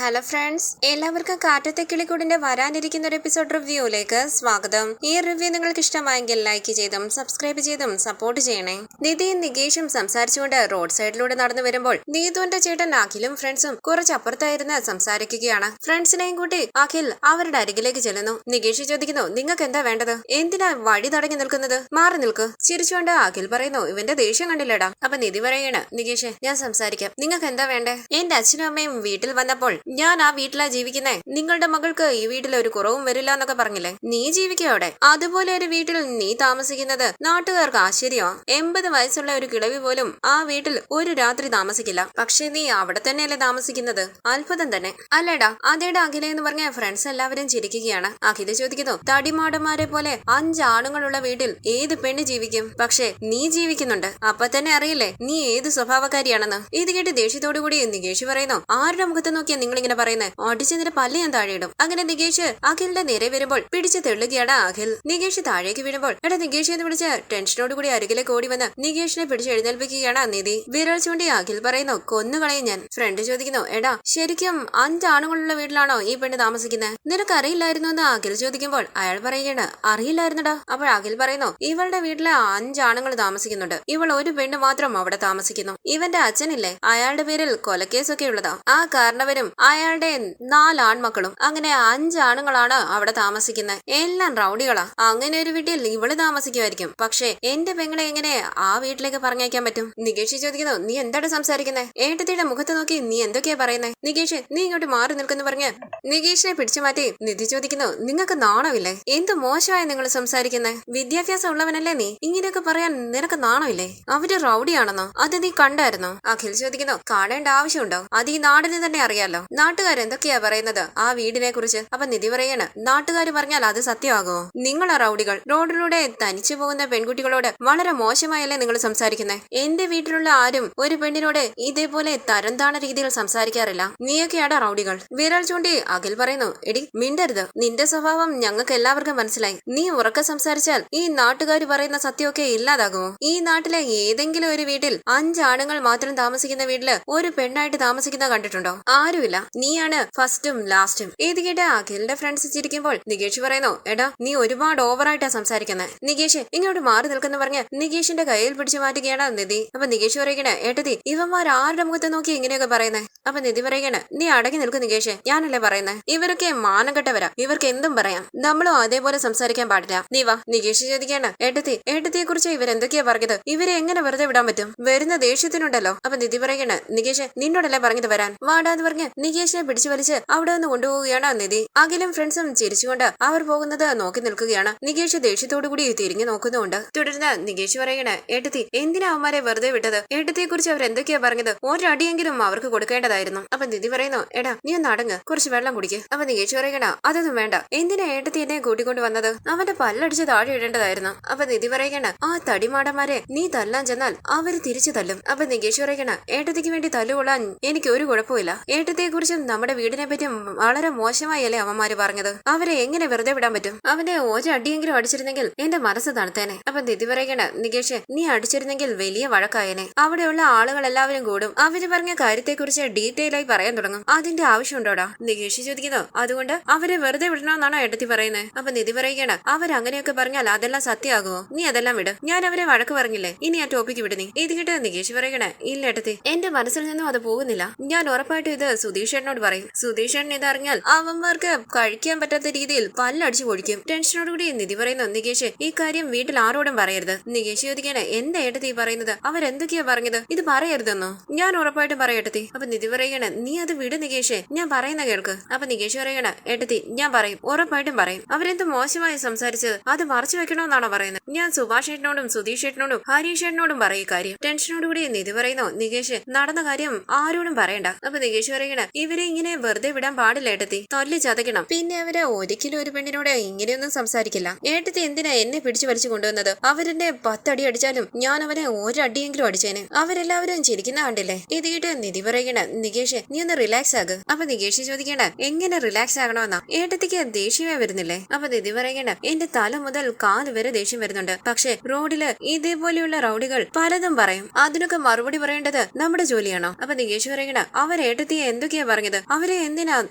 Hello friends, എല്ലാവർക്കും കാറ്റത്തെ കിളിക്കൂടിന്റെ വരാനിരിക്കുന്ന ഒരു എപ്പിസോഡ് റിവ്യൂയിലേക്ക് സ്വാഗതം. ഈ റിവ്യൂ നിങ്ങൾക്ക് ഇഷ്ടമായെങ്കിൽ ലൈക്ക് ചെയ്തും സബ്സ്ക്രൈബ് ചെയ്തും സപ്പോർട്ട് ചെയ്യണേ. നിധിയും നികേഷും സംസാരിച്ചുകൊണ്ട് റോഡ് സൈഡിലൂടെ നടന്നു വരുമ്പോൾ നീതുവിന്റെ ചേട്ടൻ അഖിലും ഫ്രണ്ട്സും കുറച്ചപ്പുറത്തായിരുന്ന് സംസാരിക്കുകയാണ്. ഫ്രണ്ട്സിനെയും കൂട്ടി അഖിൽ അവരുടെ അരികിലേക്ക് ചെല്ലുന്നു. നികേഷ് ചോദിക്കുന്നു, നിങ്ങൾക്ക് എന്താ വേണ്ടത്? എന്തിനാ വഴി തടഞ്ഞു നിൽക്കുന്നത്? മാറി നിൽക്ക്. ചിരിച്ചുകൊണ്ട് അഖിൽ പറയുന്നു, ഇവന്റെ ദേഷ്യം കണ്ടില്ലടാ. അപ്പൊ നിധി പറയാണ്, നികേഷ് ഞാൻ സംസാരിക്കാം, നിങ്ങൾക്ക് എന്താ വേണ്ടേ? എന്റെ അച്ഛനും അമ്മയും വീട്ടിൽ വന്നപ്പോൾ ഞാൻ ആ വീട്ടിലാ ജീവിക്കുന്നേ. നിങ്ങളുടെ മകൾക്ക് ഈ വീട്ടിൽ ഒരു കുറവും വരില്ല എന്നൊക്കെ പറഞ്ഞില്ലേ? നീ ജീവിക്കോ അവിടെ? അതുപോലെ ഒരു വീട്ടിൽ നീ താമസിക്കുന്നത് നാട്ടുകാർക്ക് ആശ്ചര്യമാ. 80 വയസ്സുള്ള ഒരു കിളവി പോലും ആ വീട്ടിൽ ഒരു രാത്രി താമസിക്കില്ല. പക്ഷെ നീ അവിടെ തന്നെയല്ലേ താമസിക്കുന്നത്? അത്ഭുതം തന്നെ അല്ലേടാ. അതേടാ അഖില എന്ന് പറഞ്ഞ ഫ്രണ്ട്സ് എല്ലാവരും ചിരിക്കുകയാണ്. അഖില ചോദിക്കുന്നു, തടിമാടന്മാരെ പോലെ 5 ആണുങ്ങളുള്ള വീട്ടിൽ ഏത് പെണ്ണ് ജീവിക്കും? പക്ഷെ നീ ജീവിക്കുന്നുണ്ട്. അപ്പൊ തന്നെ അറിയില്ലേ നീ ഏത് സ്വഭാവക്കാരിയാണെന്ന്. ഇത് കേട്ട് ദേഷ്യത്തോടു കൂടി നികേഷ് പറയുന്നു, ആരുടെ മുഖത്ത് നോക്കിയാ നിങ്ങൾ ഇങ്ങനെ പറയുന്നത്? ഓടിച്ചതിന്റെ പല്ല് ഞാൻ താഴെയിടും. അങ്ങനെ നികേഷ് അഖിലിന്റെ നേരെ വരുമ്പോൾ പിടിച്ചു തെള്ളുകയാണ് അഖിൽ. നികേഷ് താഴേക്ക് വീഴുമ്പോൾ എടാ നികേഷ് എന്ന് വിളിച്ച് ടെൻഷനോട് കൂടി അരികിലേക്ക് ഓടി വന്ന് നികേഷിനെ പിടിച്ച് എഴുന്നേൽപ്പിക്കുകയാണ് നിധി. വിരൽ ചൂണ്ടി അഖിൽ പറയുന്നു, കൊന്നുകളയും ഞാൻ. ഫ്രണ്ട് ചോദിക്കുന്നു, എടാ ശരിക്കും 5 ആണുങ്ങളുള്ള വീട്ടിലാണോ ഈ പെണ്ണ് താമസിക്കുന്നത്? നിനക്ക് അറിയില്ലായിരുന്നു എന്ന് അഖിൽ ചോദിക്കുമ്പോൾ അയാൾ പറയുകയാണ്, അറിയില്ലായിരുന്നടാ. അപ്പോൾ അഖിൽ പറയുന്നു, ഇവളുടെ വീട്ടിലെ 5 ആണുങ്ങൾ താമസിക്കുന്നുണ്ട്, ഇവൾ ഒരു പെണ്ണ് മാത്രം അവിടെ താമസിക്കുന്നു. ഇവന്റെ അച്ഛനില്ലേ, അയാളുടെ പേരിൽ കൊലക്കേസൊക്കെ ഉള്ളതാ. ആ കാരണവരും അയാളുടെ 4 ആൺമക്കളും. അങ്ങനെ 5 ആണുങ്ങളാണ് അവിടെ താമസിക്കുന്നത്. എല്ലാം റൗഡികളാ. അങ്ങനെ ഒരു വീട്ടിൽ ഇവള് താമസിക്കുമായിരിക്കും. പക്ഷെ എന്റെ പെങ്ങളെ എങ്ങനെ ആ വീട്ടിലേക്ക് പറഞ്ഞയക്കാൻ പറ്റും? നികേഷ് ചോദിക്കുന്നു, നീ എന്താണ് സംസാരിക്കുന്നത്? ഏട്ടത്തിയുടെ മുഖത്ത് നോക്കി നീ എന്തൊക്കെയാ പറയുന്നത്? നികേഷ് നീ ഇങ്ങോട്ട് മാറി നിൽക്കുന്നു പറഞ്ഞ് നികേഷിനെ പിടിച്ചു മാറ്റി നിധി ചോദിക്കുന്നു, നിങ്ങൾക്ക് നാണമില്ലേ? എന്ത് മോശമായ നിങ്ങൾ സംസാരിക്കുന്നത്? വിദ്യാഭ്യാസം ഉള്ളവനല്ലേ നീ? ഇങ്ങനെയൊക്കെ പറയാൻ നിനക്ക് നാണമില്ലേ? അവര് റൗഡിയാണെന്നോ? അത് നീ കണ്ടായിരുന്നോ? അഖിൽ ചോദിക്കുന്നു, കാണേണ്ട ആവശ്യമുണ്ടോ? അത് ഈ നാടിന് തന്നെ അറിയാലോ. നാട്ടുകാരെന്തൊക്കെയാ പറയുന്നത് ആ വീടിനെ കുറിച്ച്? അപ്പൊ നിധി പറയാണ്, നാട്ടുകാര് പറഞ്ഞാൽ അത് സത്യമാകുമോ? നിങ്ങളാ റൗഡികൾ. റോഡിലൂടെ തനിച്ചു പോകുന്ന പെൺകുട്ടികളോട് വളരെ മോശമായല്ലേ നിങ്ങൾ സംസാരിക്കുന്നത്? എന്റെ വീട്ടിലുള്ള ആരും ഒരു പെണ്ണിനോട് ഇതേപോലെ തരം താണ രീതിയിൽ സംസാരിക്കാറില്ല. നീയൊക്കെയാടാ റൗഡികൾ. വിരൽ ചൂണ്ടി അഖിൽ പറയുന്നു, എടി മിണ്ടരുത്. നിന്റെ സ്വഭാവം ഞങ്ങൾക്ക് എല്ലാവർക്കും മനസ്സിലായി. നീ ഉറക്കെ സംസാരിച്ചാൽ ഈ നാട്ടുകാർ പറയുന്ന സത്യമൊക്കെ ഇല്ലാതാകുമോ? ഈ നാട്ടിലെ ഏതെങ്കിലും ഒരു വീട്ടിൽ 5 ആണുങ്ങൾ മാത്രം താമസിക്കുന്ന വീട്ടില് ഒരു പെണ്ണായിട്ട് താമസിക്കുന്ന കണ്ടിട്ടുണ്ടോ? ആരുമില്ല. നീയാണ് ഫസ്റ്റും ലാസ്റ്റും. ഇത് കേട്ട് അഖിലിന്റെ ഫ്രണ്ട്സ് ചിരിക്കുമ്പോൾ നികേഷ് പറയുന്നു, എടാ നീ ഒരുപാട് ഓവറായിട്ടാ സംസാരിക്കുന്നത്. നികേഷ് ഇങ്ങോട്ട് മാറി നിൽക്കുന്ന പറഞ്ഞ് നികേഷിന്റെ കയ്യിൽ പിടിച്ചു മാറ്റുകയാണ് നിധി. അപ്പൊ നികേഷ് പറയുകയാണ്, ഏട്ടതി ഇവന്മാർ ആരുടെ മുഖത്ത് നോക്കി ഇങ്ങനെയൊക്കെ പറയുന്നത്? അപ്പൊ നിധി പറയുകയാണ്, നീ അടങ്ങി നിൽക്കും നികേഷ്, ഞാനല്ലേ പറയുന്നത്. ഇവരൊക്കെ മാനം കെട്ടവരാ, ഇവർക്ക് എന്തും പറയാം. നമ്മളും അതേപോലെ സംസാരിക്കാൻ പാടില്ല. നീ വാ. നികേഷ് ചോദിക്കുകയാണ്, ഏട്ടത്തിയെ കുറിച്ച് ഇവരെന്തൊക്കെയാ പറഞ്ഞത്? ഇവരെ എങ്ങനെ വെറുതെ വിടാൻ പറ്റും? വരുന്ന ദേഷ്യത്തിനുണ്ടല്ലോ. അപ്പൊ നിധി പറയുകയാണ്, നികേഷ് നിന്നോടല്ലേ പറഞ്ഞത് വരാൻ? വാടാന്ന് പറഞ്ഞ് നികേഷിനെ പിടിച്ചു വലിച്ച് അവിടെ നിന്ന് കൊണ്ടുപോവുകയാണ് നിധി. അഖിലും ഫ്രണ്ട്സും ചിരിച്ചുകൊണ്ട് അവർ പോകുന്നത് നോക്കി നിൽക്കുകയാണ്. നികേഷ് ദേഷ്യത്തോടു കൂടി തിരിഞ്ഞു നോക്കുന്നുണ്ട്. തുടർന്ന് നികേഷ് പറയണേ, ഏട്ടത്തി എന്തിനാ അവന്മാരെ വെറുതെ വിട്ടത്? ഏട്ടത്തിയെ കുറിച്ച് അവർ എന്തൊക്കെയാ പറഞ്ഞത്? ഒരടിയെങ്കിലും അവർക്ക് കൊടുക്കേണ്ടതായിരുന്നു. അപ്പൊ നിധി പറയുന്നു, എടാ നീ ഒന്ന് അടങ്ങ്, കുറച്ച് വെള്ളം കുടിക്ക്. അപ്പൊ നികേഷ് പറയണ, അതൊന്നും വേണ്ട. എന്തിനാ ഏട്ടത്തി എന്നെ കൂട്ടിക്കൊണ്ട് വന്നത്? അവന്റെ പല്ലടിച്ച് താഴെ ഇടേണ്ടതായിരുന്നു. അപ്പൊ നിധി പറയണ, ആ തടിമാടന്മാരെ നീ തല്ലാൻ ചെന്നാൽ അവര് തിരിച്ചു തല്ലും. അപ്പൊ നികേഷ് പറയണ, ഏട്ടത്തിക്ക് വേണ്ടി തല്ലുകൊള്ളാൻ എനിക്ക് ഒരു കുഴപ്പമില്ല. ഏട്ടത്തിയെ കുറിച്ചും നമ്മുടെ വീടിനെ പറ്റിയും വളരെ മോശമായല്ലേ അവന്മാര് പറഞ്ഞത്? അവരെ എങ്ങനെ വെറുതെ വിടാൻ പറ്റും? അവനെ ഒരടിയെങ്കിലും അടിച്ചിരുന്നെങ്കിൽ എന്റെ മനസ്സ് തണുത്തേനെ. അപ്പൊ നിധി പറയണ, നികേഷ് നീ അടിച്ചിരുന്നെങ്കിൽ വലിയ വഴക്കായനെ. അവിടെയുള്ള ആളുകൾ എല്ലാവരും കൂടും. അവര് പറഞ്ഞ കാര്യത്തെക്കുറിച്ച് ഡീറ്റെയിൽ ആയി പറയാൻ തുടങ്ങും. അതിന്റെ ആവശ്യമുണ്ടോടാ? നികേഷ് ചോദിക്കുന്നു, അതുകൊണ്ട് അവരെ വെറുതെ വിടണമെന്നാണോ ഏട്ടത്തി പറയുന്നത്? അപ്പൊ നിധി പറയുകയാണ്, അവരങ്ങനെയൊക്കെ പറഞ്ഞാൽ അതെല്ലാം സത്യമാകുമോ? നീ അതെല്ലാം വിട്. ഞാൻ അവരെ വഴക്ക് പറഞ്ഞില്ലേ, ഇനി ആ ടോപ്പിക്ക് വിട് നീ. ഇത് കേട്ട് നികേഷ് പറയണേ, ഇല്ല ഏട്ടത്തി, എന്റെ മനസ്സിൽ നിന്നും അത് പോകുന്നില്ല. ഞാൻ ഉറപ്പായിട്ടും ഇത് സുധീഷ് ചേട്ടനോട് പറയും. സുധീഷ് ചേട്ടൻ ഇതറിഞ്ഞാൽ അവന്മാർക്ക് കഴിക്കാൻ പറ്റാത്ത രീതിയിൽ പല്ലടിച്ചു പൊടിക്കും. ടെൻഷനോടുകൂടി നിധി പറയുന്നു, നികേഷ് ഈ കാര്യം വീട്ടിൽ ആരോടും പറയരുത്. നികേഷ് ചോദിക്കാണ്, എന്താ ഏട്ടത്തി പറയുന്നത്? അവരെന്തൊക്കെയാ പറഞ്ഞത്? ഇത് പറയരുതെന്നോ? ഞാൻ ഉറപ്പായിട്ടും പറയട്ടത്തി. അപ്പൊ നിധി പറയണ, നീ അത് വിട് നികേഷ്, ഞാൻ പറയുന്ന കേൾക്ക്. അപ്പൊ നികേഷ് പറയണ, ഏട്ടത്തി ഞാൻ പറയും, ഉറപ്പായിട്ടും പറയും. അവരെന്ത് മോശമായി സംസാരിച്ചത് അത് മറച്ചു വെക്കണമെന്നാണോ പറയുന്നത്? ഞാൻ സുഭാഷ് ചേട്ടനോടും സുധീഷ് ചേട്ടനോടും ഹരീഷ് ചേട്ടനോടും പറയും കാര്യം. ടെൻഷനോടുകൂടി നിധി പറയുന്നു, നികേഷ് നടന്ന കാര്യം ആരോടും പറയണ്ട. അപ്പൊ നികേഷ് പറയണ, ഇവരെ ഇങ്ങനെ വെറുതെ വിടാൻ പാടില്ല ഏട്ടത്തി, തല്ലി ചതയ്ക്കണം. പിന്നെ അവര് ഒരിക്കലും ഒരു പെണ്ണിനോട് ഇങ്ങനെയൊന്നും സംസാരിക്കില്ല. ഏട്ടത്തി എന്തിനാ എന്നെ പിടിച്ചു വലിച്ചു കൊണ്ടുവന്നത്? അവരെന്നെ 10 അടി അടിച്ചാലും ഞാൻ അവനെ ഒരടിയെങ്കിലും അടിച്ചേനെ. അവരെല്ലാവരും ചിരിക്കുന്ന കണ്ടില്ലേ? ഇത് കേട്ട് നിധി പറയണ, നികേഷ് നീ ഒന്ന് റിലാക്സ് ആക്. അപ്പൊ നികേഷ് ചോദിക്കണ, എങ്ങനെ റിലാക്സ് ആകണമെന്നാ? ഏട്ടത്തിക്ക് ദേഷ്യമേ വരുന്നില്ലേ? അപ്പൊ നിധി പറയണ, എന്റെ തല മുതൽ കാല് വരെ ദേഷ്യം വരുന്നുണ്ട്. പക്ഷെ റോഡില് ഇതേപോലെയുള്ള റൗഡികൾ പലതും പറയും. അതിനൊക്കെ മറുപടി പറയേണ്ടത് നമ്മുടെ ജോലിയാണോ? അപ്പൊ നികേഷ് പറയണ, അവരേട്ടത്തിയെ എന്തൊക്കെയാ പറഞ്ഞത്. അവരെ എന്തിനാ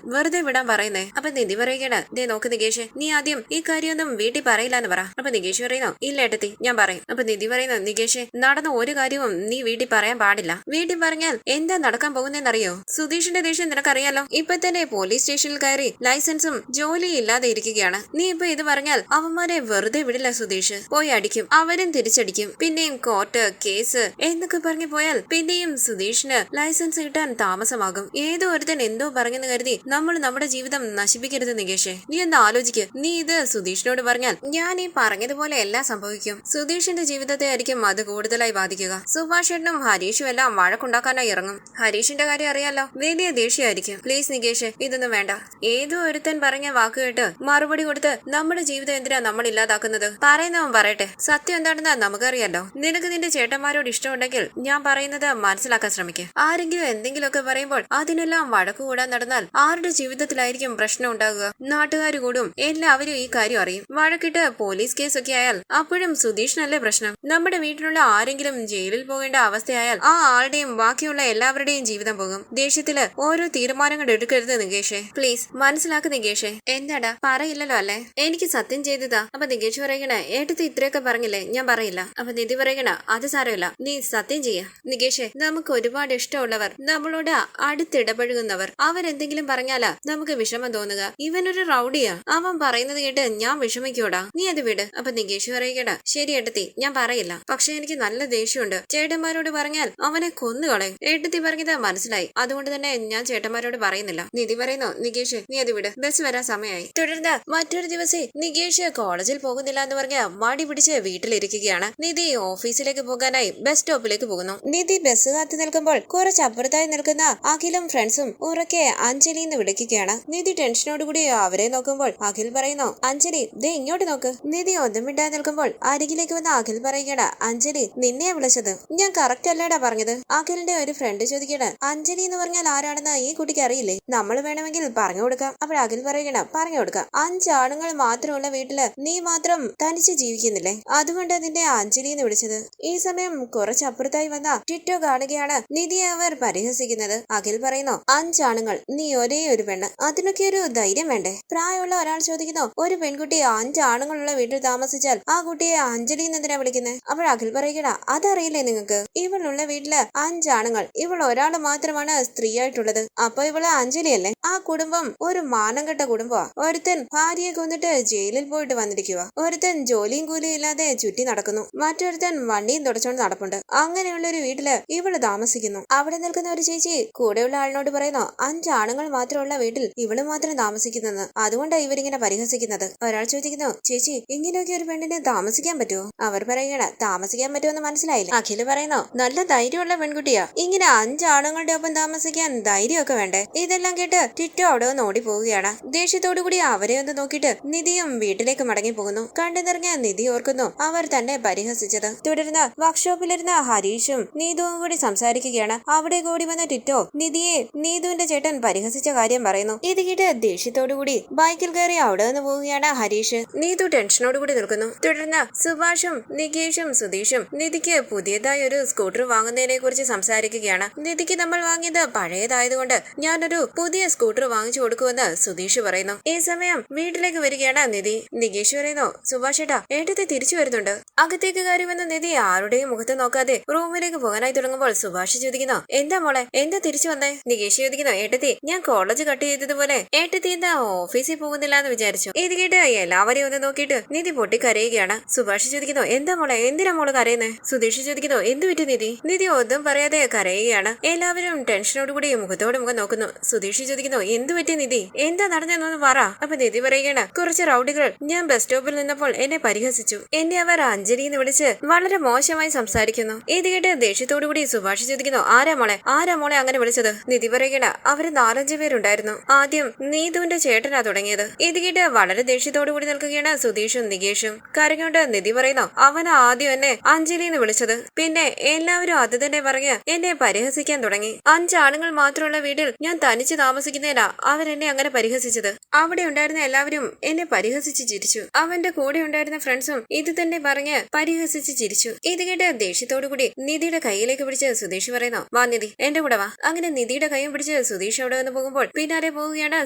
വെറുതെ വിടാൻ പറയുന്നേ? അപ്പൊ നിധി പറയുകയാണ്, ദേ നോക്ക് നികേഷ്, നീ ആദ്യം ഈ കാര്യമൊന്നും വീട്ടിൽ പറയില്ല എന്ന് പറ. അപ്പൊ നികേഷ് പറയുന്നു, ഇല്ല ഏട്ടത്തി, ഞാൻ പറയും. അപ്പൊ നിധി പറയുന്നു, നികേഷ്, നടന്ന ഒരു കാര്യവും നീ വീട്ടിൽ പറയാൻ പാടില്ല. വീട്ടിൽ പറഞ്ഞാൽ എന്താ നടക്കാൻ പോകുന്നതെന്നറിയോ? സുധീഷിന്റെ ദേഷ്യം നിനക്കറിയാലോ. ഇപ്പൊ തന്നെ പോലീസ് സ്റ്റേഷനിൽ കയറി ലൈസൻസും ജോലിയും ഇല്ലാതെ ഇരിക്കുകയാണ്. നീ ഇപ്പൊ ഇത് പറഞ്ഞാൽ അവന്മാരെ വെറുതെ വിടില്ല സുധീഷ്, പോയി അടിക്കും, അവരും തിരിച്ചടിക്കും. പിന്നെയും കോർട്ട് കേസ് എന്നൊക്കെ പറഞ്ഞു പോയാൽ പിന്നെയും സുധീഷിന് ലൈസൻസ് കിട്ടാൻ താമസമാകും. ഏതോ ഒരുത്തൻ എന്തോ പറഞ്ഞെന്ന് കരുതി നമ്മൾ നമ്മുടെ ജീവിതം നശിപ്പിക്കരുത് നികേഷേ. നീ ഒന്ന് ആലോചിക്ക്. നീ ഇത് സുധീഷിനോട് പറഞ്ഞാൽ ഞാൻ ഈ പറഞ്ഞതുപോലെ എല്ലാം സംഭവിക്കും. സുധീഷിന്റെ ജീവിതത്തെ ആയിരിക്കും അത് കൂടുതലായി ബാധിക്കുക. സുഭാഷ് ഏട്ടനും ഹരീഷും എല്ലാം വഴക്കുണ്ടാക്കാനായി ഇറങ്ങും. ഹരീഷിന്റെ കാര്യം അറിയാലോ, വലിയ ദേഷ്യമായിരിക്കും. പ്ലീസ് നികേഷ്, ഇതൊന്നും വേണ്ട. ഏതോ ഒരുത്തൻ പറഞ്ഞ വാക്ക് കേട്ട് മറുപടി കൊടുത്ത് നമ്മുടെ ജീവിതം എന്തിനാ നമ്മൾ ഇല്ലാതാക്കുന്നത്? പറയുന്നവൻ പറയട്ടെ, സത്യം എന്താണെന്ന് നമുക്കറിയാലോ. നിനക്ക് നിന്റെ ചേട്ടന്മാരോട് ഇഷ്ടമുണ്ടെങ്കിൽ ഞാൻ പറയുന്നത് മനസ്സിലാക്കാൻ ശ്രമിക്കുക. ആരെങ്കിലും എന്തെങ്കിലുമൊക്കെ പറയുമ്പോൾ അതിനെല്ലാം വഴക്കു കൂടാൻ നടന്നാൽ ആരുടെ ജീവിതത്തിലായിരിക്കും പ്രശ്നം ഉണ്ടാകുക? നാട്ടുകാർ കൂടും, എല്ലാവരും ഈ കാര്യം അറിയും. വഴക്കിട്ട് പോലീസ് കേസൊക്കെ ആയാൽ അപ്പോഴും സുധീഷിനല്ലേ പ്രശ്നം? നമ്മുടെ വീട്ടിലുള്ള ആരെങ്കിലും ജയിലിൽ പോകേണ്ട അവസ്ഥയായാൽ ആ ആളുടെയും ബാക്കിയുള്ള എല്ലാവരുടെയും ജീവിതം പോകും. ദേഷ്യത്തില് ഓരോ തീരുമാനങ്ങൾ എടുക്കരുത് നികേഷേ. പ്ലീസ് മനസ്സിലാക്ക് നികേഷേ. എന്താടാ, പറയില്ലല്ലോ അല്ലേ? എനിക്ക് സത്യം ചെയ്തതാ. അപ്പൊ നികേഷ് പറയണ, ഏട്ടത്തി ഇത്രയൊക്കെ പറഞ്ഞില്ലേ, ഞാൻ പറയില്ല. അപ്പൊ നിധി പറയണ, അത് സാരമില്ല, നീ സത്യം ചെയ്യ. നികേഷേ, നമുക്ക് ഒരുപാട് ഇഷ്ടമുള്ളവർ, നമ്മളോട് അടുത്തിടപഴകുന്നവർ, അവരെന്തെങ്കിലും പറഞ്ഞാലാ നമുക്ക് വിഷമം തോന്നുക. ഇവനൊരു റൗഡിയാ, അവൻ പറയുന്നത് കേട്ട് ഞാൻ വിഷമിക്കൂടാ, നീ അത് വിട്. അപ്പൊ നികേഷ് പറയണ, ശരി ഏട്ടത്തി, ഞാൻ പറയില്ല. പക്ഷെ എനിക്ക് നല്ല ദേഷ്യമുണ്ട്. ചേട്ടന്മാരോട് പറഞ്ഞാൽ അവനെ കൊന്നുകളയും. ഏട്ടത്തി പറഞ്ഞത് മനസ്സിലായി, അതുകൊണ്ട് തന്നെ ഞാൻ ചേട്ടന്മാരോട് പറയുന്നില്ല. നിധി പറയുന്നു, നികേഷ് നീ അത് വിട്, ബസ് വരാൻ സമയമായി. തുടർന്ന് മറ്റൊരു ദിവസം നികേഷ് കോളേജിൽ പോകുന്നില്ല എന്ന് പറഞ്ഞ് മടി പിടിച്ച് വീട്ടിലിരിക്കുകയാണ്. നിധി ഓഫീസിലേക്ക് പോകാനായി ബസ് സ്റ്റോപ്പിലേക്ക് പോകുന്നു. നിധി ബസ് കാത്തു നിൽക്കുമ്പോൾ കുറച്ച് അപ്പുറത്തായി നിൽക്കുന്ന അഖിലും ഫ്രണ്ട്സും ഉറക്കെ അഞ്ജലി എന്ന് വിളിക്കുകയാണ്. നിധി ടെൻഷനോടുകൂടി അവരെ നോക്കുമ്പോൾ അഖിൽ പറയുന്നു, അഞ്ജലി ദേ ഇങ്ങോട്ട് നോക്ക്. നിധി ഒന്നും മിണ്ടാതെ നിൽക്കുമ്പോൾ അരികിലേക്ക് വന്ന അഖിൽ പറയുകയാണ്, അഞ്ജലി നിന്നെയാ വിളിച്ചത്. ഞാൻ കറക്റ്റ് അല്ലേടാ പറഞ്ഞത്? അഖിലിന്റെ ഒരു ഫ്രണ്ട് ചോദിക്കണം, അഞ്ജലി എന്ന് പറഞ്ഞാൽ ആരാണെന്ന് ഈ കുട്ടിക്ക് അറിയില്ലേ? നമ്മൾ വേണമെങ്കിൽ പറഞ്ഞു കൊടുക്കാം. അപ്പോൾ അഖിൽ പറയണം, പറഞ്ഞു കൊടുക്കാം. 5 ആണുങ്ങൾ മാത്രമുള്ള വീട്ടില് നീ മാത്രം തനിച്ച് ജീവിക്കുന്നില്ലേ, അതുകൊണ്ട് നിന്നെ അഞ്ജലി എന്ന് വിളിച്ചത്. ഈ സമയം കുറച്ച് അപ്പുറത്തായി വന്ന ടിറ്റോ കാണുകയാണ് നിധിയെ അവർ പരിഹസിക്കുന്നത്. അഖിൽ പറയുന്നു, 5 ആണുങ്ങൾ, നീ ഒരേ ഒരു പെണ്ണ്, അതിനൊക്കെ ഒരു ധൈര്യം വേണ്ടേ? പ്രായമുള്ള ഒരാൾ ചോദിക്കുന്നു, ഒരു പെൺകുട്ടി 5 ആണുങ്ങളുള്ള വീട്ടിൽ താമസിച്ചാൽ ആ കുട്ടിയെ അഞ്ജലി എന്തിനാ വിളിക്കുന്നത്? അപ്പോൾ അഖിൽ പറയുകട, അതറിയില്ലേ നിങ്ങൾക്ക്? ഇവളുള്ള വീട്ടില് 5 ആണുങ്ങൾ, ഇവൾ ഒരാൾ മാത്രമാണ് സ്ത്രീ ആയിട്ടുള്ളത്. അപ്പൊ ഇവള് അഞ്ജലി അല്ലേ? ആ കുടുംബം ഒരു മാനം കെട്ട കുടുംബമാ. ഒരുത്തൻ ഭാര്യയെ കൊന്നിട്ട് ജയിലിൽ പോയിട്ട് വന്നിരിക്കുക, ഒരുത്തൻ ജോലിയും കൂലിയും ഇല്ലാതെ ചുറ്റി നടക്കുന്നു, മറ്റൊരുത്തൻ വണ്ടിയും തുടച്ചോണ്ട് നടപ്പുണ്ട്. അങ്ങനെയുള്ള ഒരു വീട്ടില് ഇവള് താമസിക്കുന്നു. അവിടെ നിൽക്കുന്ന ഒരു ചേച്ചി കൂടെയുള്ള ആളിനോട് പറയുന്നു, 5 ആണുങ്ങൾ മാത്രമുള്ള വീട്ടിൽ ഇവള് മാത്രം താമസിക്കുന്നെന്ന്, അതുകൊണ്ടാണ് ഇവരിങ്ങനെ പരിഹസിക്കുന്നത്. ഒരാൾ ചോദിക്കുന്നു, ചേച്ചി ഇങ്ങനെയൊക്കെ ഒരു പെണ്ണിനെ താമസിക്കാൻ പറ്റുമോ? അവർ പറയുകയാണ്, താമസിക്കാൻ പറ്റുമെന്ന് മനസ്സിലായില്ല. അഖില് പറയുന്നു, നല്ല ധൈര്യമുള്ള പെൺകുട്ടിയാ, ഇങ്ങനെ 5 ആണുങ്ങളുടെ ഒപ്പം താമസിക്കാൻ ധൈര്യമൊക്കെ വേണ്ടേ? ഇതെല്ലാം കേട്ട് ടിറ്റോ അവിടെ ഒന്ന് ഓടി പോവുകയാണ്. ദേഷ്യത്തോടു കൂടി അവരെ ഒന്ന് നോക്കിയിട്ട് നിധിയും വീട്ടിലേക്ക് മടങ്ങി പോകുന്നു. കണ്ടു നിറഞ്ഞ നിധി ഓർക്കുന്നു അവർ തന്നെ പരിഹസിച്ചത്. തുടർന്ന് വർക്ക്ഷോപ്പിലിരുന്ന ഹരീഷും നീതുവും കൂടി സംസാരിക്കുകയാണ്. അവിടെ കൂടി വന്ന ടിറ്റോ നിധിയെ നീതുവിന്റെ ചേട്ടൻ പരിഹസിച്ച കാര്യം പറയുന്നു. ഇത് കേട്ട് ദേഷ്യത്തോടു കൂടി ബൈക്കിൽ കയറി അവിടെ നിന്ന് പോവുകയാണ് ഹരീഷ്. നീതു ടെൻഷനോടുകൂടി നിൽക്കുന്നു. തുടർന്ന് സുഭാഷും നികേഷും സുധീഷും നിധിക്ക് പുതിയതായി ഒരു സ്കൂട്ടർ വാങ്ങുന്നതിനെ കുറിച്ച് സംസാരിക്കുകയാണ്. നിധിക്ക് നമ്മൾ വാങ്ങിയത് പഴയതായതുകൊണ്ട് ഞാനൊരു പുതിയ സ്കൂട്ടർ വാങ്ങിച്ചു കൊടുക്കുമെന്ന് സുധീഷ് പറയുന്നു. ഈ സമയം വീട്ടിലേക്ക് വരികയാണ് നിധി. നികേഷ് പറയുന്നു, സുഭാഷ് ഏട്ടാ, ഏട്ടത്തെ തിരിച്ചു വരുന്നുണ്ട്. അകത്തേക്ക് കയറി വന്ന നിധി ആരുടെയും മുഖത്ത് നോക്കാതെ റൂമിലേക്ക് പോകാനായി തുടങ്ങുമ്പോൾ സുഭാഷ് ചോദിക്കുന്നു, എന്താ മോളെ, എന്താ തിരിച്ചു വന്നേ? നികേഷ് ചോദിക്കുന്നു, ഏട്ടത്തി ഞാൻ കോളേജ് കട്ട് ചെയ്തതുപോലെ ഏട്ടത്തി എന്താ ഓഫീസിൽ പോകുന്നില്ല എന്ന് വിചാരിച്ചു. ഇത് കേട്ട് എല്ലാവരെയും ഒന്ന് നോക്കിയിട്ട് നിധി പൊട്ടിക്കരയുകയാണ്. സുഭാഷ് ചോദിക്കുന്നു, എന്താ മോളെ, എന്തിനാ മോള് കരയുന്നേ? സുധീഷ് ചോദിക്കുന്നു, എന്തു പറ്റി നിധി? നിധി ഒന്നും പറയാതെ കരയുകയാണ്. എല്ലാവരും ടെൻഷനോടുകൂടി മുഖത്തോട് മുഖം നോക്കുന്നു. സുധീഷ് ചോദിക്കുന്നു, എന്തു പറ്റി നിധി, എന്താ നടന്നെന്നൊന്ന് പറ. അപ്പൊ നിധി പറയുകയാണ്, കുറച്ച് റൗഡികൾ ഞാൻ ബസ് സ്റ്റോപ്പിൽ നിന്നപ്പോൾ എന്നെ പരിഹസിച്ചു. എന്നെ അവർ അഞ്ജലി എന്ന് വിളിച്ച് വളരെ മോശമായി സംസാരിക്കുന്നു. ഇത് കേട്ട് ദേഷ്യത്തോടുകൂടി സുഭാഷ് ചോദിക്കുന്നു, ആരാ മോളെ അങ്ങനെ വിളിച്ചത്? നിധി പറയുകയാണ്, അവര് 4-5 പേരുണ്ടായിരുന്നു. ആദ്യം നീതുവിന്റെ ചേട്ടനാ തുടങ്ങിയത്. ഇത് കേട്ട് വളരെ ദേഷ്യത്തോടുകൂടി നിൽക്കുകയാണ് സുധീഷും നികേഷും. കരഞ്ഞോണ്ട് നിധി പറയുന്നു, അവൻ ആദ്യം എന്നെ അഞ്ജലി എന്ന് വിളിച്ചത്, പിന്നെ എല്ലാവരും അത് തന്നെ പറഞ്ഞ് എന്നെ പരിഹസിക്കാൻ തുടങ്ങി. 5 ആണുങ്ങൾ മാത്രമുള്ള വീട്ടിൽ ഞാൻ തനിച്ച് താമസിക്കുന്നതിനാ അവരെന്നെ അങ്ങനെ പരിഹസിച്ചത്. അവിടെ ഉണ്ടായിരുന്ന എല്ലാവരും എന്നെ പരിഹസിച്ച് ചിരിച്ചു. അവന്റെ കൂടെ ഉണ്ടായിരുന്ന ഫ്രണ്ട്സും ഇത് തന്നെ പറഞ്ഞ് പരിഹസിച്ച് ചിരിച്ചു. ഇത് കേട്ട് ദേഷ്യത്തോടുകൂടി നിധിയുടെ കൈയിലേക്ക് പിടിച്ച് സുധീഷ് പറയുന്നു, വാ നിധി, എന്റെ കൂടെ വാ. അങ്ങനെ നിധിയുടെ കൈയും പിടിച്ച് പിടിച്ച് സുധീഷ് അവിടെ നിന്ന് പോകുമ്പോൾ പിന്നാലെ പോവുകയാണ്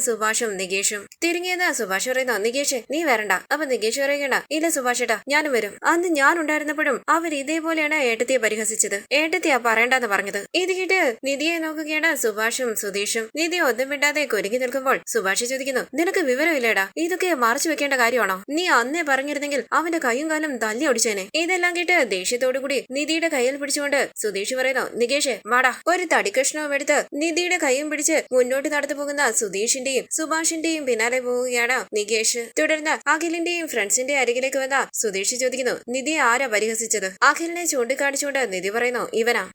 സുഭാഷും നികേഷും. തിരിഞ്ഞെന്ന് സുഭാഷ് പറയുന്നു, നികേഷ് നീ വരണ്ട. അപ്പൊ നികേഷ് പറയുകയാണ്, ഇല്ല സുഭാഷേട്ടാ ഞാനും വരും. അന്ന് ഞാൻ ഉണ്ടായിരുന്നപ്പോഴും അവർ ഇതേപോലെയാണ് ഏട്ടത്തിയെ പരിഹസിച്ചത്. ഏട്ടത്തിയാ പറയണ്ടെന്ന് പറഞ്ഞത്. ഇത് കേട്ട് നിധിയെ നോക്കുകയാണ് സുഭാഷും സുധീഷും. നിധി ഒന്നും മിണ്ടാതെ കുരുങ്ങി നിൽക്കുമ്പോൾ സുഭാഷ് ചോദിക്കുന്നു, നിനക്ക് വിവരമില്ലേടാ, ഇതൊക്കെ മറച്ചു വെക്കേണ്ട കാര്യമാണോ? നീ അന്നേ പറഞ്ഞിരുന്നെങ്കിൽ അവന്റെ കൈയും കാലും തല്ലി ഒടിച്ചേനെ. ഇതെല്ലാം കേട്ട് ദേഷ്യത്തോടുകൂടി നിധിയുടെ കയ്യിൽ പിടിച്ചുകൊണ്ട് സുധീഷ് പറയുന്നു, നികേഷ് വാടാ. ഒരു തടിക്കഷ്ണവും എടുത്ത് നിധിയുടെ കൈയും പിടിച്ച് മുന്നോട്ട് നടന്നു പോകുന്ന സുധീഷിന്റെയും സുഭാഷിന്റെയും പിന്നാലെ പോവുകയാണ് നികേഷ്. തുടർന്ന് അഖിലിന്റെയും ഫ്രണ്ട്സിന്റെ അരികിലേക്ക് വന്ന സുധീഷ് ചോദിക്കുന്നു, നിധിയെ ആരാ പരിഹസിച്ചത്? അഖിലിനെ ചൂണ്ടിക്കാണിച്ചുകൊണ്ട് നിധി പറയുന്നു,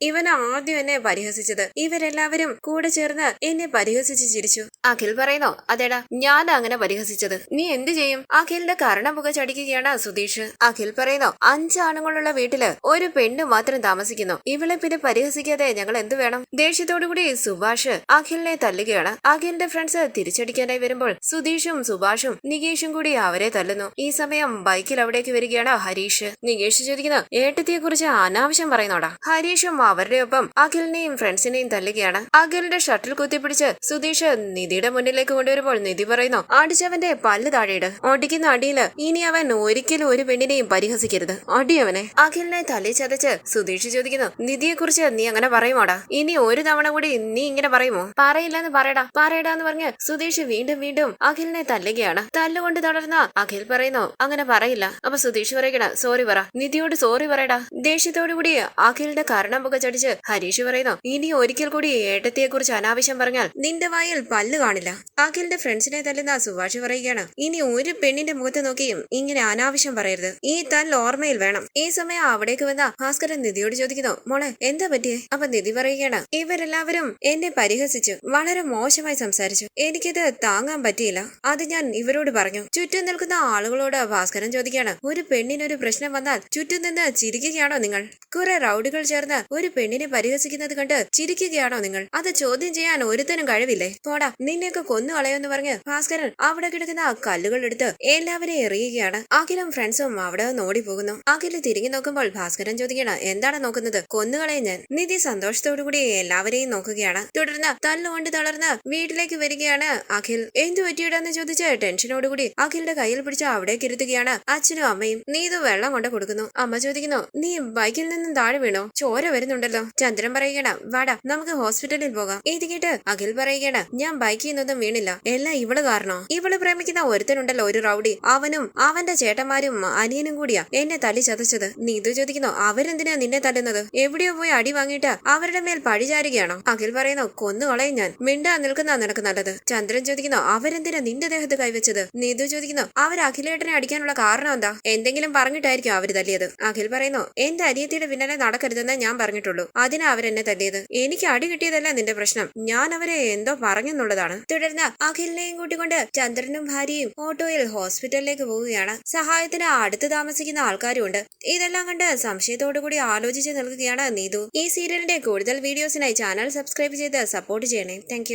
ഇവനാ ആദ്യം എന്നെ പരിഹസിച്ചത്. ഇവരെല്ലാവരും കൂടെ ചേർന്ന് എന്നെ പരിഹസിച്ച് ചിരിച്ചു. അഖിൽ പറയുന്നു, അതേടാ ഞാൻ അങ്ങനെ പരിഹസിച്ചത്. നീ എന്ത് ചെയ്യും? അഖിലിന്റെ കരണം പുക ചടിക്കുകയാണ് സുധീഷ്. അഖിൽ പറയുന്നു, 5 ആണുങ്ങളുള്ള വീട്ടില് ഒരു പെണ്ണ് മാത്രം താമസിക്കുന്നു. ഇവളെ പിന്നെ പരിഹസിക്കാതെ ഞങ്ങൾ എന്ത് വേണം? ദേഷ്യത്തോടുകൂടി സുഭാഷ് അഖിലിനെ തല്ലുകയാണ്. അഖിലിന്റെ ഫ്രണ്ട്സ് തിരിച്ചടിക്കാനായി വരുമ്പോൾ സുധീഷും സുഭാഷും നികേഷും കൂടി അവരെ തല്ലുന്നു. ഈ സമയം ബൈക്കിൽ അവിടേക്ക് വരികയാണ് ഹരീഷ്. നികേഷ് ചോദിക്കുന്നു, ഏട്ടത്തിയെ കുറിച്ച് അനാവശ്യം പറയുന്നോടാ? ഹരീഷും അവരുടെ ഒപ്പം അഖിലിനെയും ഫ്രണ്ട്സിനെയും തല്ലുകയാണ്. അഖിലിന്റെ ഷട്ടിൽ കുത്തിപ്പിടിച്ച് സുധീഷ് നിധിയുടെ മുന്നിലേക്ക് കൊണ്ടുവരുമ്പോൾ നിധി പറയുന്നു, അടിച്ചവന്റെ പല്ല് താഴെയിട്. ഒടിക്കുന്ന അടിയില് ഇനി അവൻ ഒരിക്കലും ഒരു പെണ്ണിനെയും പരിഹസിക്കരുത്. അടിയവനെ. അഖിലിനെ തല്ലി ചതച്ച് സുധീഷ് ചോദിക്കുന്നു, നിധിയെ കുറിച്ച് നീ അങ്ങനെ പറയുമോടാ? ഇനി ഒരു തവണ കൂടി നീ ഇങ്ങനെ പറയുമോ? പറയില്ലെന്ന് പറയടാന്ന് പറഞ്ഞ് സുധീഷ് വീണ്ടും അഖിലിനെ തല്ലുകയാണ്. തല്ലുകൊണ്ട് തുടർന്ന അഖിൽ പറയുന്നു, അങ്ങനെ പറയില്ല. അപ്പൊ സുധീഷ് പറയുകയാണ്, സോറി പറ, നിധിയോട് സോറി പറയടാ. ദേഷ്യത്തോടു കൂടി അഖിലിന്റെ കരണം പുക ചടിച്ച് ഹരീഷ് പറയുന്നു, ഇനി ഒരിക്കൽ കൂടി ഏട്ടത്തിയെ കുറിച്ച് അനാവശ്യം പറഞ്ഞാൽ നിന്റെ വായിൽ പല്ല് കാണില്ല. അഖിലിന്റെ ഫ്രണ്ട്സിനെ തല്ലുന്ന സുഭാഷ് പറയുകയാണ്, ഇനി ഒരു പെണ്ണിന്റെ മുഖത്ത് നോക്കിയും ഇങ്ങനെ അനാവശ്യം പറയരുത്. ഈ തല്ല് ഓർമ്മയിൽ വേണം. ഈ സമയം അവിടേക്ക് വന്ന ഭാസ്കരൻ നിധിയോട് ചോദിക്കുന്നു, മോളെ എന്താ പറ്റിയേ? അപ്പൊ നിധി പറയുകയാണ്, ഇവരെല്ലാവരും എന്നെ പരിഹസിച്ചു, വളരെ മോശമായി സംസാരിച്ചു. എനിക്കിത് താങ്ങാൻ പറ്റിയില്ല. അത് ഞാൻ ഇവരോട് പറഞ്ഞു. ചുറ്റും നിൽക്കുന്ന ആളുകളോട് ഭാസ്കരൻ ചോദിക്കുകയാണ്, ഒരു പെണ്ണിനൊരു പ്രശ്നം വന്നാൽ ചുറ്റും നിന്ന് ചിരിക്കുകയാണോ നിങ്ങൾ? കുറെ റൗഡികൾ ചേർന്ന് ഒരു പെണ്ണിനെ പരിഹസിക്കുന്നത് കണ്ട് ചിരിക്കുകയാണോ നിങ്ങൾ? അത് ചോദ്യം ചെയ്യാൻ ഒരുത്തനും കഴിവില്ലേ? പോടാ, നിന്നെയൊക്കെ കൊന്നു കളയുമെന്ന് പറഞ്ഞ് ഭാസ്കരൻ അവിടെ കിടക്കുന്ന കല്ലുകൾ എടുത്ത് എല്ലാവരെയും എറിയുകയാണ്. അഖിലും ഫ്രണ്ട്സും അവിടെ നിന്ന് ഓടിപ്പോകുന്നു. അഖില് തിരിഞ്ഞു നോക്കുമ്പോൾ ഭാസ്കരൻ ചോദിക്കുകയാണ്, എന്താണ് നോക്കുന്നത്? കൊന്നുകളയും ഞാൻ. നിധി സന്തോഷത്തോടുകൂടി എല്ലാവരെയും നോക്കുകയാണ്. തുടർന്ന് തല്ലുകൊണ്ട് തളർന്ന് വീട്ടിലേക്ക് വരികയാണ് അഖിൽ. എന്തു പറ്റിയിടാന്ന് ചോദിച്ച് ടെൻഷനോടുകൂടി അഖിലിന്റെ കയ്യിൽ പിടിച്ച് അവിടേക്ക് ഇരുത്തുകയാണ് അച്ഛനും അമ്മയും. നീ ഇത് വെള്ളം കൊണ്ട് കൊടുക്കുന്നു. അമ്മ ചോദിക്കുന്നു, നീ ബൈക്കിൽ നിന്നും താഴെ വീണോ? ചോര വരുന്നുണ്ടല്ലോ. ചന്ദ്രൻ പറയുകയാണ്, വാടാ നമുക്ക് ഹോസ്പിറ്റലിൽ പോകാം. ഇത് കേട്ട് അഖിൽ പറയുകയാണ്, ഞാൻ ബൈക്കിൽ നിന്നൊന്നും വീണില്ല, എല്ലാം ഇവള് കാരണോ. ഇവള് പ്രേമിക്കുന്ന ഒരുത്തനുണ്ടല്ലോ, ഒരു റൗഡി, അവനും അവന്റെ ചേട്ടന്മാരും അനിയനും കൂടിയാ എന്നെ തല്ലി ചതച്ചത്. നീതു ചോദിക്കുന്നു, അവരെന്തിനാ നിന്നെ തല്ലുന്നത്? എവിടെയോ പോയി അടി വാങ്ങിയിട്ട് അവരുടെ മേൽ പഴിചാരുകയാണോ? അഖിൽ പറയുന്നു, കൊന്നുകളയും ഞാൻ. മിണ്ടാ നിൽക്കുന്ന നിനക്ക് നല്ലത്. ചന്ദ്രൻ ചോദിക്കുന്നു, അവരെന്തിനാ നിന്റെ ദേഹത്ത് കൈവച്ചത്? നീതു ചോദിക്കുന്നു, അവർ അഖിലേട്ടനെ അടിക്കാനുള്ള കാരണം എന്താ? എന്തെങ്കിലും പറഞ്ഞിട്ടായിരിക്കും അവര് തല്ലിയത്. അഖിൽ പറയുന്നു, എന്റെ അനിയത്തിയുടെ പിന്നാലെ നടക്കരുതെന്ന് ഞാൻ പറഞ്ഞിട്ടുള്ളൂ, അതിനാ അവരെന്നെ തല്ലിയത്. എനിക്ക് അടി കിട്ടിയതല്ല നിന്റെ പ്രശ്നം, ഞാൻ അവരെ എന്തോ പറഞ്ഞെന്നുള്ളതാണ്. തുടർന്ന് അഖിലിനെയും കൂട്ടിക്കൊണ്ട് ചന്ദ്രനും ഭാര്യയും ഓട്ടോയിൽ ഹോസ്പിറ്റലിലേക്ക് പോവുകയാണ്. സഹായത്തിന് അടുത്ത് താമസിക്കുന്ന ആൾക്കാരും ഉണ്ട്. ഇതെല്ലാം കണ്ട് സംശയത്തോടുകൂടി ആലോചിച്ച് നിൽക്കുകയാണ് നീതു. ഈ സീരിയലിന്റെ കൂടുതൽ വീഡിയോസിനായി ചാനൽ സബ്സ്ക്രൈബ് ചെയ്ത് സപ്പോർട്ട് ചെയ്യണേ. താങ്ക്